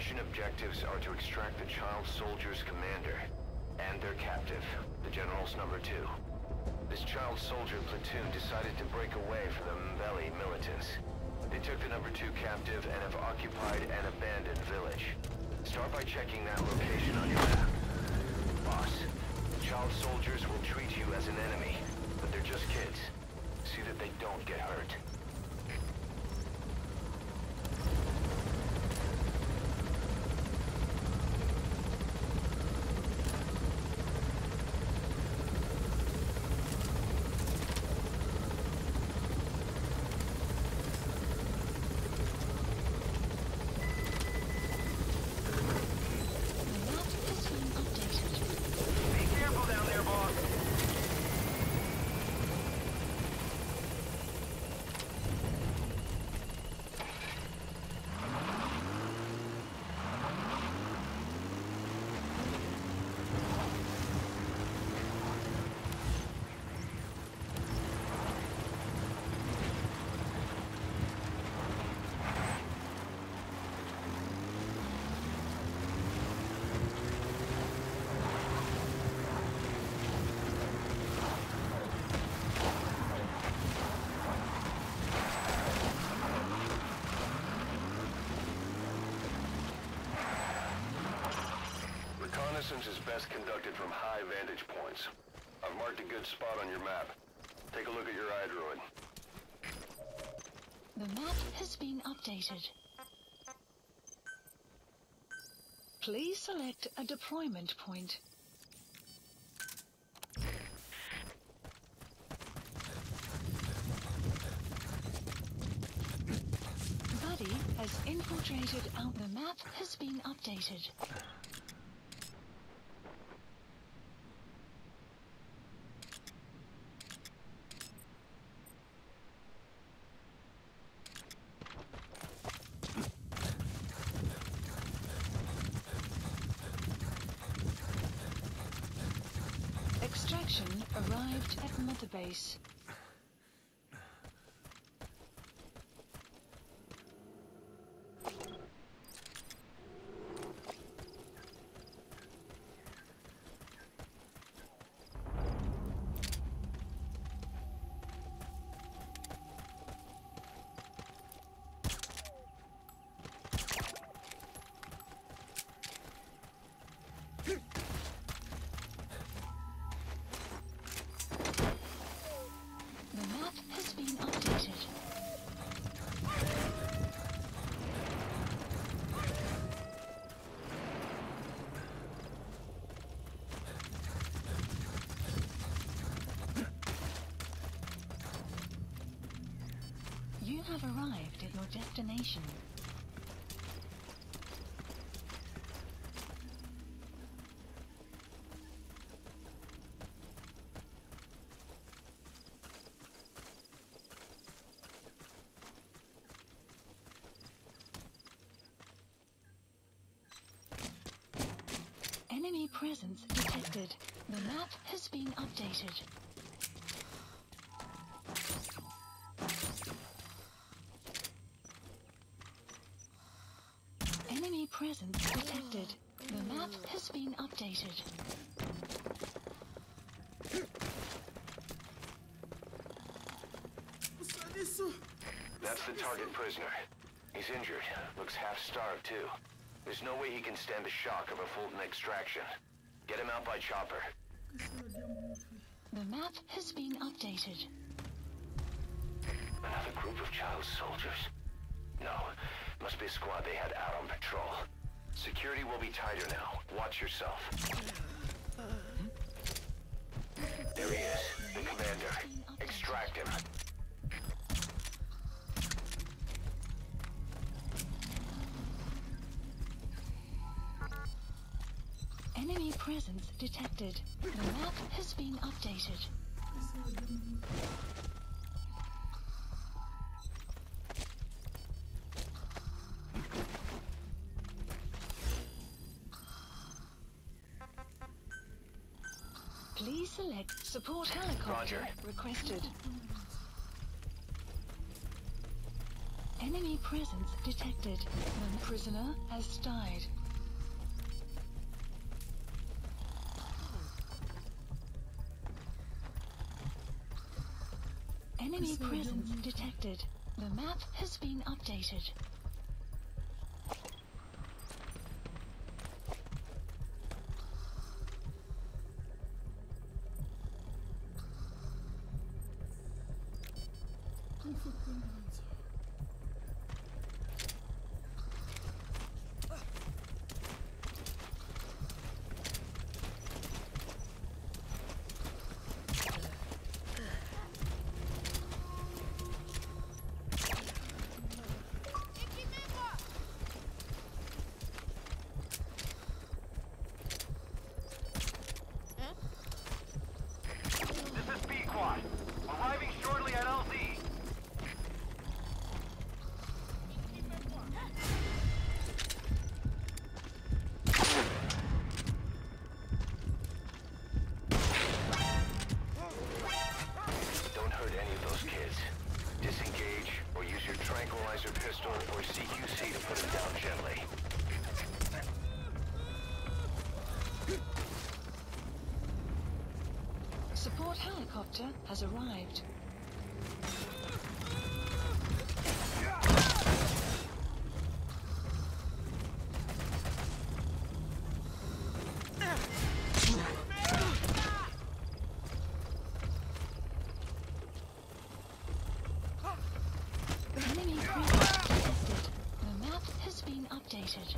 mission objectives are to extract the child soldier's commander and their captive, the General's number 2. This child soldier platoon decided to break away from the Mbeli militants. They took the number 2 captive and have occupied an abandoned village. Start by checking that location on your map. Boss, child soldiers will treat you as an enemy, but they're just kids. See that they don't get hurt. Reconnaissance is best conducted from high vantage points. I've marked a good spot on your map. Take a look at your iDroid. The map has been updated. Please select a deployment point. Buddy has infiltrated out. The map has been updated. Extraction arrived at Mother Base. You have arrived at your destination. Enemy presence detected. The map has been updated. Enemy presence detected. The map has been updated. That's the target prisoner. He's injured. Looks half-starved, too. There's no way he can stand the shock of a Fulton extraction. Get him out by chopper. The map has been updated. Another group of child soldiers? No, must be a squad they had out on patrol. Security will be tighter now. Watch yourself. There he is, the commander. Extract him. Enemy presence detected. The map has been updated. Please select support helicopter. Roger. Requested. Enemy presence detected. One prisoner has died. Enemy presence detected. The map has been updated. Arriving shortly at LZ. Don't hurt any of those kids. Disengage or use your tranquilizer pistol or CQC to put them down gently. Support helicopter has arrived. Enemy presence detected. The map has been updated.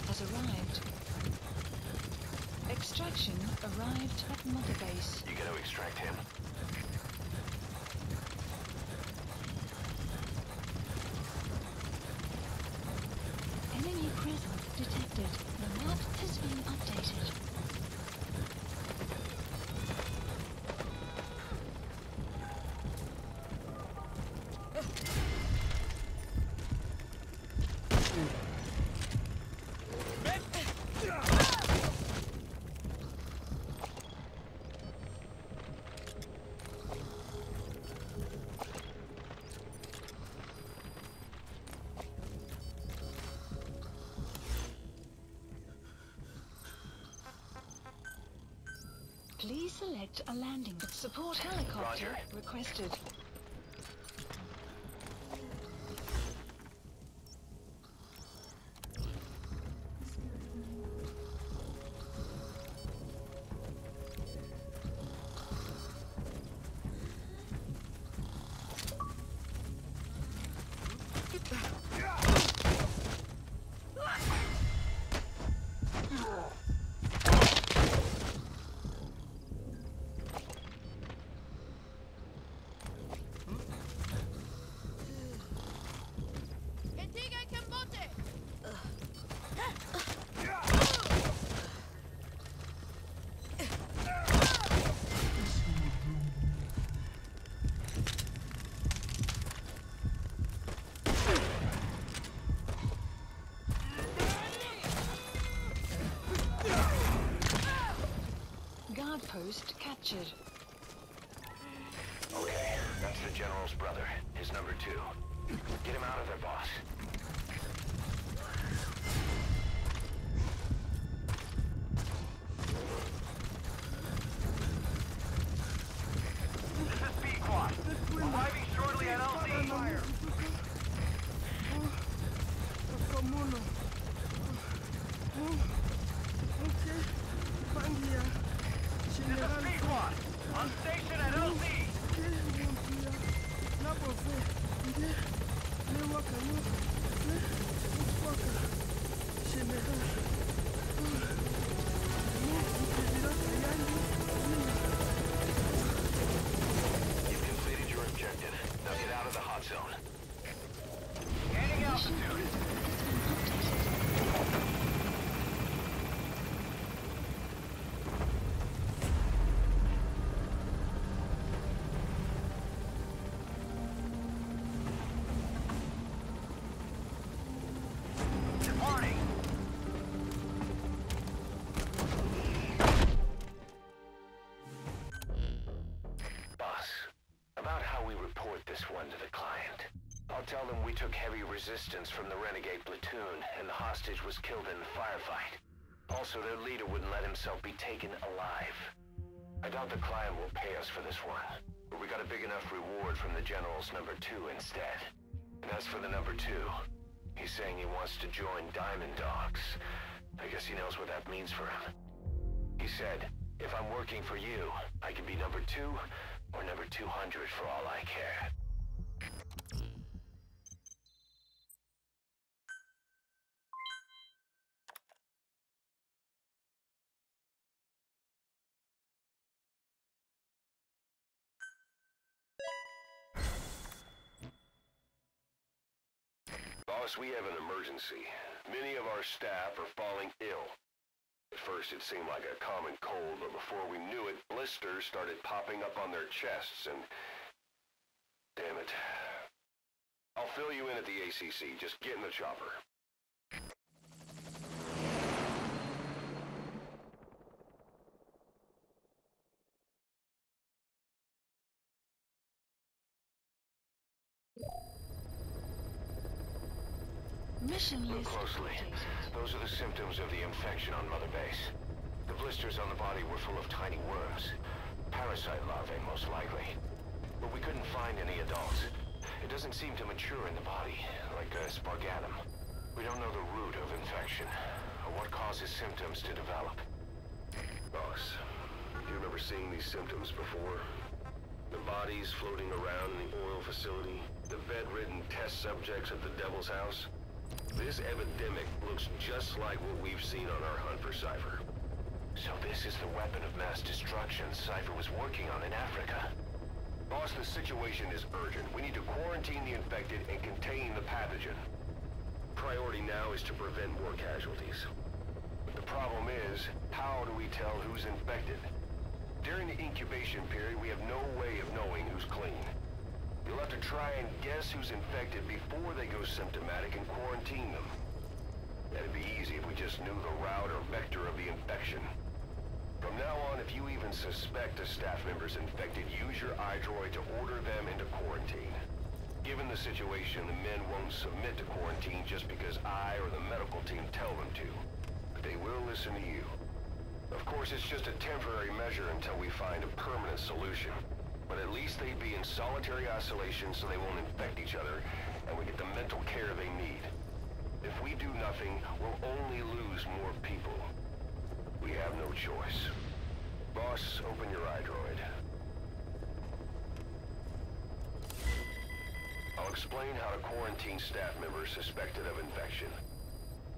Has arrived. Extraction arrived at Mother Base. You gotta extract him. Enemy presence detected. The map has been updated. Please select a landing. Support helicopter Roger. requested. Post captured. Okay, that's the General's brother, his number 2. Get him out of there, boss. You've completed your objective. Now get out of the hot zone. Gaining altitude. Departing. Boss, about how we report this one to the client. I'll tell them we took heavy resistance from the renegade platoon, and the hostage was killed in the firefight. Also, their leader wouldn't let himself be taken alive. I doubt the client will pay us for this one, but we got a big enough reward from the General's number 2 instead. And as for the number 2, he's saying he wants to join Diamond Dogs. I guess he knows what that means for him. He said, if I'm working for you, I can be number 2 or number 200 for all I care. Boss, we have an emergency. Many of our staff are falling ill. At first it seemed like a common cold, but before we knew it, blisters started popping up on their chests and... Damn it. I'll fill you in at the ACC. Just get in the chopper. Mission Look list closely. updated. Those are the symptoms of the infection on Mother Base. The blisters on the body were full of tiny worms. Parasite larvae, most likely. But we couldn't find any adults. It doesn't seem to mature in the body, like a spargatum. We don't know the root of infection, or what causes symptoms to develop. Boss, do you remember seeing these symptoms before? The bodies floating around in the oil facility, the bedridden test subjects at the Devil's House. This epidemic looks just like what we've seen on our hunt for Cypher. So this is the weapon of mass destruction Cypher was working on in Africa. Boss, the situation is urgent. We need to quarantine the infected and contain the pathogen. Priority now is to prevent more casualties. But the problem is, how do we tell who's infected? During the incubation period, we have no way of knowing who's clean. You'll have to try and guess who's infected before they go symptomatic and quarantine them. That'd be easy if we just knew the route or vector of the infection. From now on, if you even suspect a staff member's infected, use your iDroid to order them into quarantine. Given the situation, the men won't submit to quarantine just because I or the medical team tell them to. But they will listen to you. Of course, it's just a temporary measure until we find a permanent solution. But at least they'd be in solitary isolation so they won't infect each other, and we get the mental care they need. If we do nothing, we'll only lose more people. We have no choice. Boss, open your iDroid. I'll explain how to quarantine staff members suspected of infection.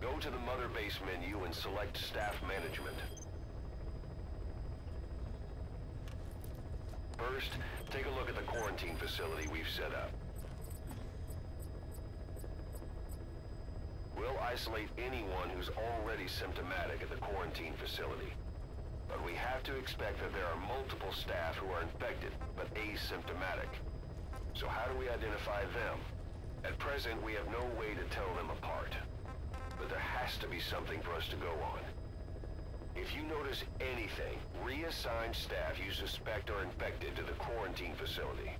Go to the Mother Base menu and select Staff Management. First, take a look at the quarantine facility we've set up. We'll isolate anyone who's already symptomatic at the quarantine facility. But we have to expect that there are multiple staff who are infected, but asymptomatic. So how do we identify them? At present, we have no way to tell them apart. But there has to be something for us to go on. If you notice anything, reassign staff you suspect are infected to the quarantine facility.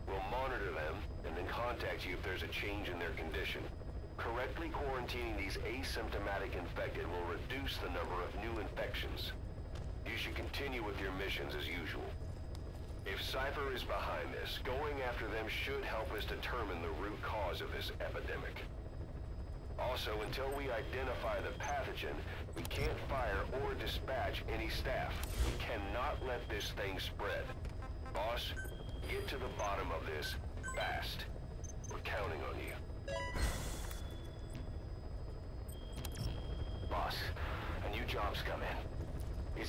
We'll monitor them, and then contact you if there's a change in their condition. Correctly quarantining these asymptomatic infected will reduce the number of new infections. You should continue with your missions as usual. If Cypher is behind this, going after them should help us determine the root cause of this epidemic. Also, until we identify the pathogen, we can't fire or dispatch any staff. We cannot let this thing spread. Boss, get to the bottom of this fast. We're counting on you.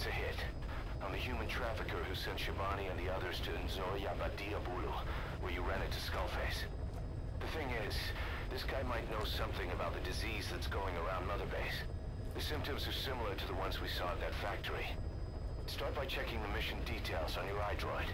It's a hit. On the human trafficker who sent Shabani and the others to Nzoya Bulu, where you ran into Skullface. The thing is, this guy might know something about the disease that's going around Mother Base. The symptoms are similar to the ones we saw at that factory. Start by checking the mission details on your iDroid.